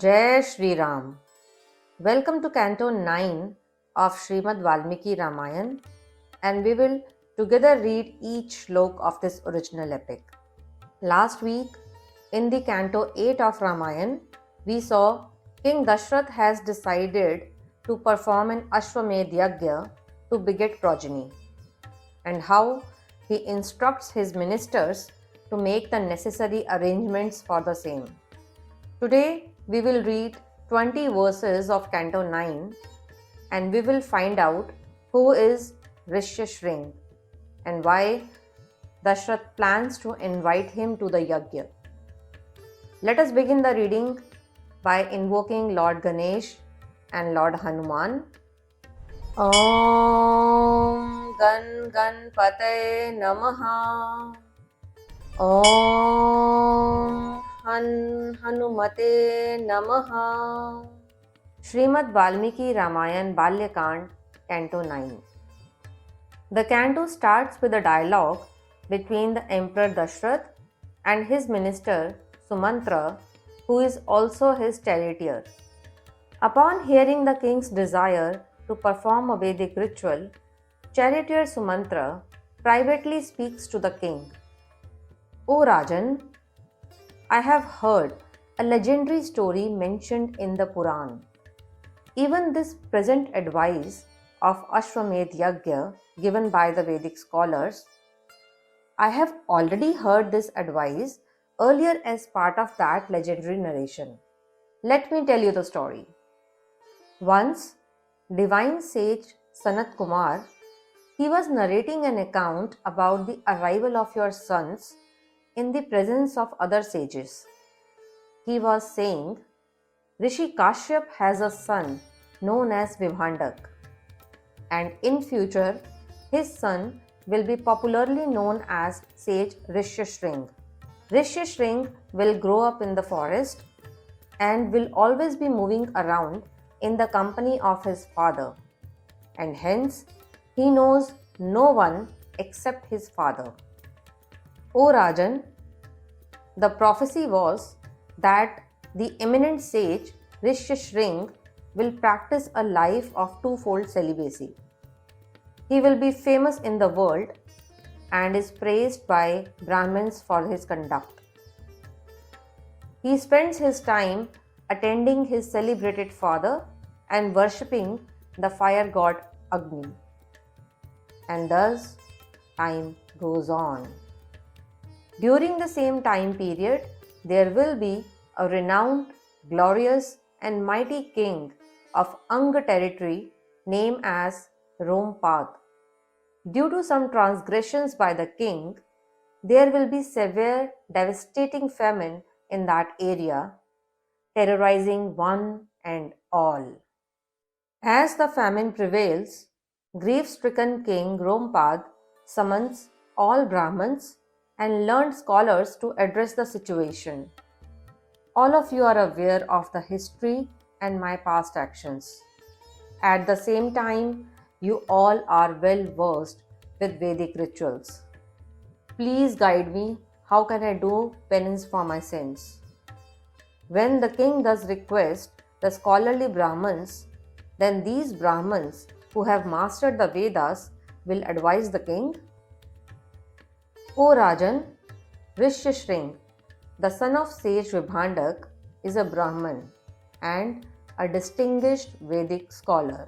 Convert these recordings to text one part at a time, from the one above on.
Jai Shri Ram. Welcome to Canto 9 of Srimad Valmiki Ramayan, and we will together read each shlok of this original epic. Last week, in the Canto 8 of Ramayan, we saw King Dashrath has decided to perform an Ashwamedh Yagya to beget progeny, and how he instructs his ministers to make the necessary arrangements for the same. Today we will read 20 verses of Canto 9 and we will find out who is Rishyashring and why Dashrath plans to invite him to the Yagya. Let us begin the reading by invoking Lord Ganesh and Lord Hanuman. Om Gan Ganpataye Namaha. Om Hanumate Namaha. Srimad Valmiki Ramayan Balyakand, Canto 9. The canto starts with a dialogue between the Emperor Dashrath and his minister Sumantra, who is also his charioteer. Upon hearing the king's desire to perform a Vedic ritual, charioteer Sumantra privately speaks to the king. O Rajan, I have heard a legendary story mentioned in the Puran. Even this present advice of Ashwamedh Yagya given by the Vedic scholars, I have already heard this advice earlier as part of that legendary narration. Let me tell you the story. Once, divine sage Sanat Kumar, he was narrating an account about the arrival of your sons in the presence of other sages. He was saying, Rishi Kashyap has a son known as Vibhandak, and in future his son will be popularly known as sage Rishyashring. Rishyashring will grow up in the forest and will always be moving around in the company of his father, and hence he knows no one except his father. O Rajan, the prophecy was that the eminent sage Rishyashring will practice a life of twofold celibacy. He will be famous in the world and is praised by Brahmins for his conduct. He spends his time attending his celebrated father and worshipping the fire god Agni. And thus time goes on. During the same time period, there will be a renowned, glorious, and mighty king of Anga territory named as Rompad. Due to some transgressions by the king, there will be severe, devastating famine in that area, terrorizing one and all. As the famine prevails, grief-stricken King Rompad summons all Brahmins and learned scholars to address the situation. All of you are aware of the history and my past actions. At the same time, you all are well versed with Vedic rituals. Please guide me. How can I do penance for my sins? When the king thus requests the scholarly Brahmins, then these Brahmins who have mastered the Vedas will advise the king. O Rajan, Rishyashring, the son of sage Vibhandak, is a Brahman and a distinguished Vedic scholar.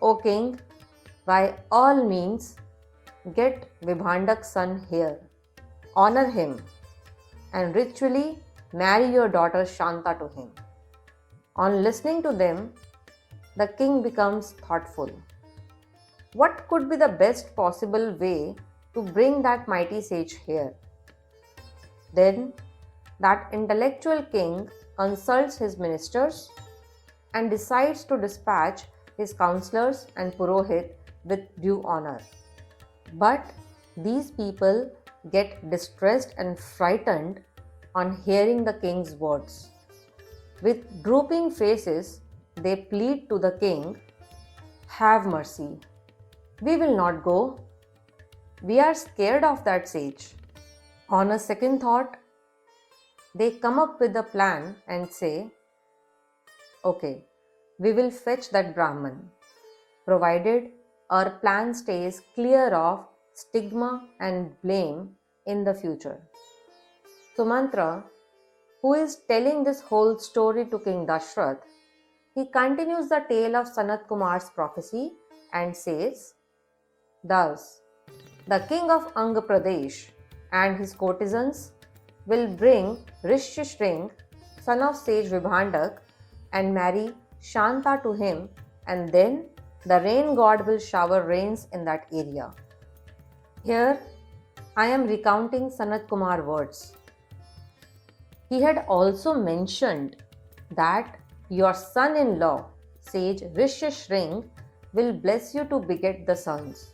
O king, by all means, get Vibhandak's son here, honor him, and ritually marry your daughter Shanta to him. On listening to them, the king becomes thoughtful. What could be the best possible way to bring that mighty sage here? Then that intellectual king consults his ministers and decides to dispatch his counselors and Purohit with due honor. But these people get distressed and frightened on hearing the king's words. With drooping faces, they plead to the king, Have mercy. We will not go. We are scared of that sage. On a second thought, they come up with a plan and say, okay, we will fetch that Brahman, provided our plan stays clear of stigma and blame in the future. Sumantra, who is telling this whole story to King Dashrath, he continues the tale of Sanat Kumar's prophecy and says, thus, the king of Anga Pradesh and his courtesans will bring Rishyashring, son of sage Vibhandak, and marry Shanta to him, and then the rain god will shower rains in that area. Here I am recounting Sanat Kumar words. He had also mentioned that your son-in-law, sage Rishyashring, will bless you to beget the sons.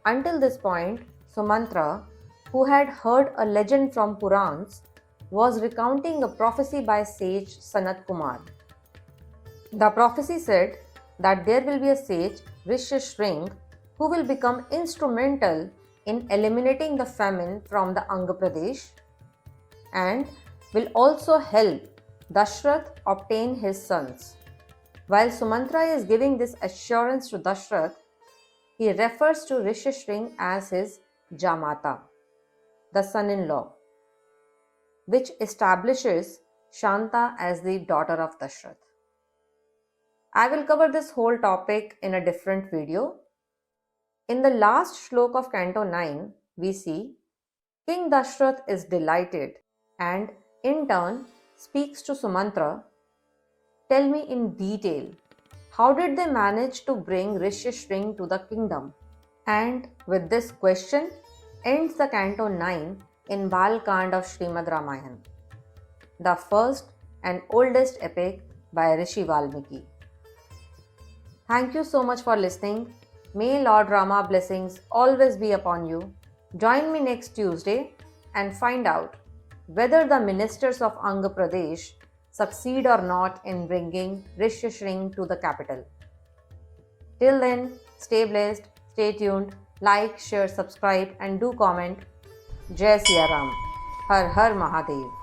Until this point, Sumantra, who had heard a legend from Purans, was recounting a prophecy by sage Sanat Kumar. The prophecy said that there will be a sage, Rishyashring, who will become instrumental in eliminating the famine from the Anga Pradesh and will also help Dashrath obtain his sons. While Sumantra is giving this assurance to Dashrath, he refers to Rishyashring as his Jamata, the son-in-law, which establishes Shanta as the daughter of Dashrath. I will cover this whole topic in a different video. In the last shlok of Canto 9, we see King Dashrath is delighted and in turn speaks to Sumantra, tell me in detail, how did they manage to bring Rishyashring to the kingdom? And with this question ends the Canto 9 in Balkand of Srimad Ramayana, the first and oldest epic by Rishi Valmiki. Thank you so much for listening. May Lord Rama blessings always be upon you. Join me next Tuesday and find out whether the ministers of Anga Pradesh succeed or not in bringing Rishyashring to the capital. Till then, stay blessed, stay tuned, like, share, subscribe and do comment. Jai Siya Ram. Har Har Mahadev.